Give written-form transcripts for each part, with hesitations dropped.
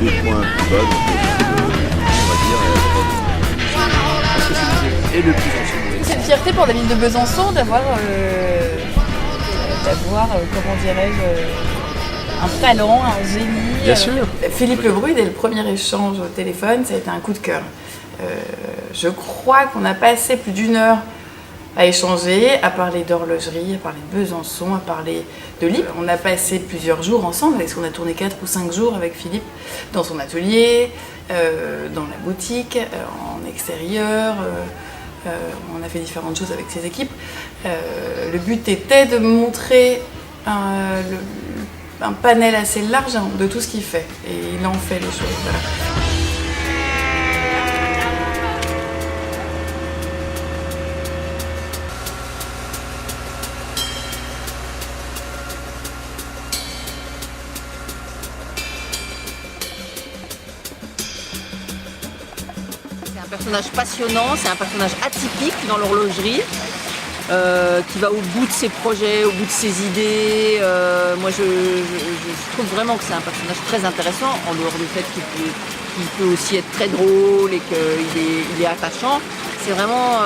les points plus bas, donc on va dire. Parce que c'est et le plus ancien. C'est une fierté pour la ville de Besançon d'avoir, comment dirais-je, un talent, un génie. Bien sûr. Philippe Lebru, dès le premier échange au téléphone, ça a été un coup de cœur. Je crois qu'on a passé plus d'une heure à échanger, à parler d'horlogerie, à parler de Besançon, à parler de livres. On a passé plusieurs jours ensemble, parce qu'on a tourné 4 ou 5 jours avec Philippe dans son atelier, dans la boutique, en extérieur. On a fait différentes choses avec ses équipes. Le but était de montrer un panel assez large de tout ce qu'il fait. Et il en fait les choses. Voilà. C'est un personnage passionnant, c'est un personnage atypique dans l'horlogerie, qui va au bout de ses projets, au bout de ses idées. Moi je trouve vraiment que c'est un personnage très intéressant, en dehors du fait qu'il peut aussi être très drôle et qu'il est attachant. C'est vraiment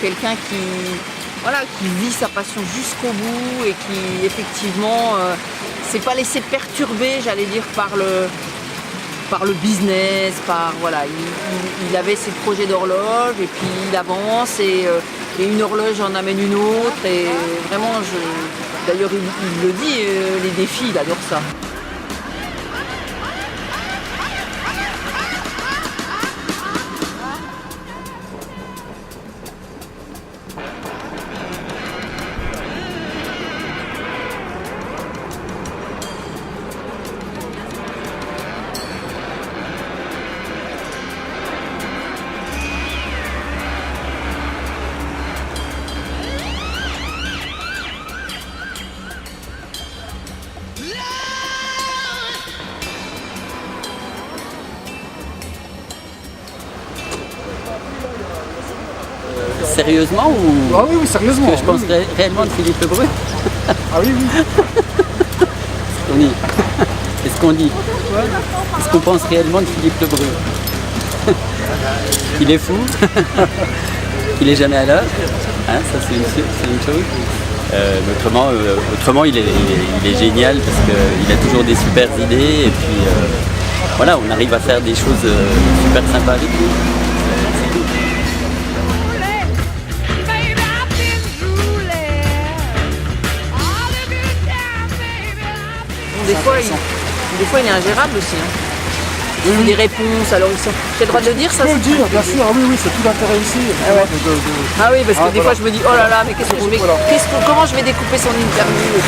quelqu'un qui vit sa passion jusqu'au bout et qui effectivement s'est pas laissé perturber, j'allais dire, par le business, il avait ses projets d'horloge et puis il avance et une horloge en amène une autre et vraiment, d'ailleurs il le dit, les défis, il adore ça. Sérieusement ou Ah oui, oui, sérieusement. que je pense réellement de Philippe Lebru? Ah oui, oui. Qu'est-ce qu'on dit? Qu'est-ce qu'on pense réellement de Philippe Lebru? Il est fou. Il est jamais à l'heure. Hein, ça c'est une chose. Autrement il est génial parce qu'il a toujours des super idées et puis voilà, on arrive à faire des choses super sympas avec lui. Des fois il est ingérable aussi. Il fait des réponses, alors j'ai le droit de le dire ça? Je peux le dire, bien sûr, ah oui, oui, c'est tout l'intérêt ici. Ah oui, parce que des fois je me dis, oh là là, mais comment je vais découper son interview?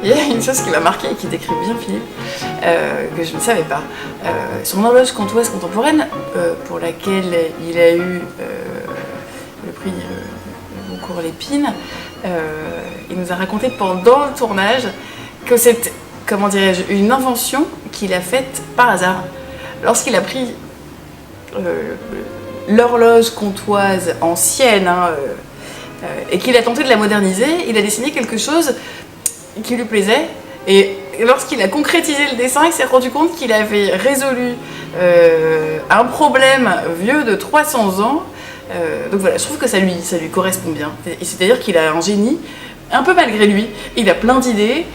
Il y a une chose qui m'a marquée et qui décrit bien Philippe, que je ne savais pas. Son horloge comptoise contemporaine, pour laquelle il a eu le prix Goncourt Lépine, il nous a raconté pendant le tournage que c'est, comment dirais-je, une invention qu'il a faite par hasard. Lorsqu'il a pris l'horloge comptoise ancienne et qu'il a tenté de la moderniser, il a dessiné quelque chose qui lui plaisait. Et lorsqu'il a concrétisé le dessin, il s'est rendu compte qu'il avait résolu un problème vieux de 300 ans. Donc voilà, je trouve que ça lui correspond bien. C'est-à-dire qu'il a un génie, un peu malgré lui. Il a plein d'idées,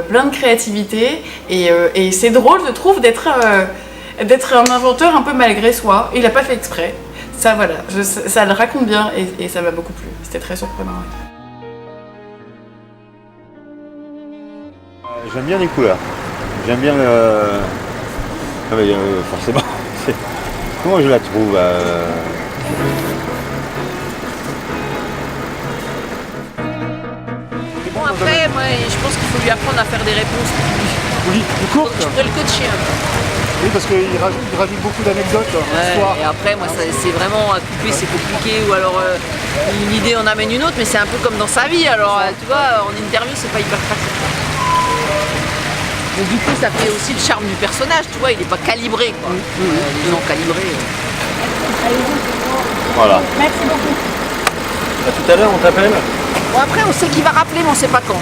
plein de créativité. Et c'est drôle, je trouve, d'être un inventeur un peu malgré soi. Il n'a pas fait exprès. Ça, voilà, ça le raconte bien et ça m'a beaucoup plu. C'était très surprenant. J'aime bien les couleurs. J'aime bien forcément. Comment je la trouve Bon après, moi je pense qu'il faut lui apprendre à faire des réponses Oui, plus courte. Je pourrais le coacher un peu. Oui, parce qu'il rajoute beaucoup d'anecdotes. Ouais, et après, moi, c'est vraiment à couper, c'est compliqué. Ou alors, une idée en amène une autre, mais c'est un peu comme dans sa vie. Alors, tu vois, en interview, c'est pas hyper pratique. Donc, du coup, ça fait aussi le charme du personnage, tu vois, il n'est pas calibré, quoi. Les gens calibrés. Voilà. Merci beaucoup. À tout à l'heure, on t'appelle. Bon, après, on sait qu'il va rappeler, mais on sait pas quand.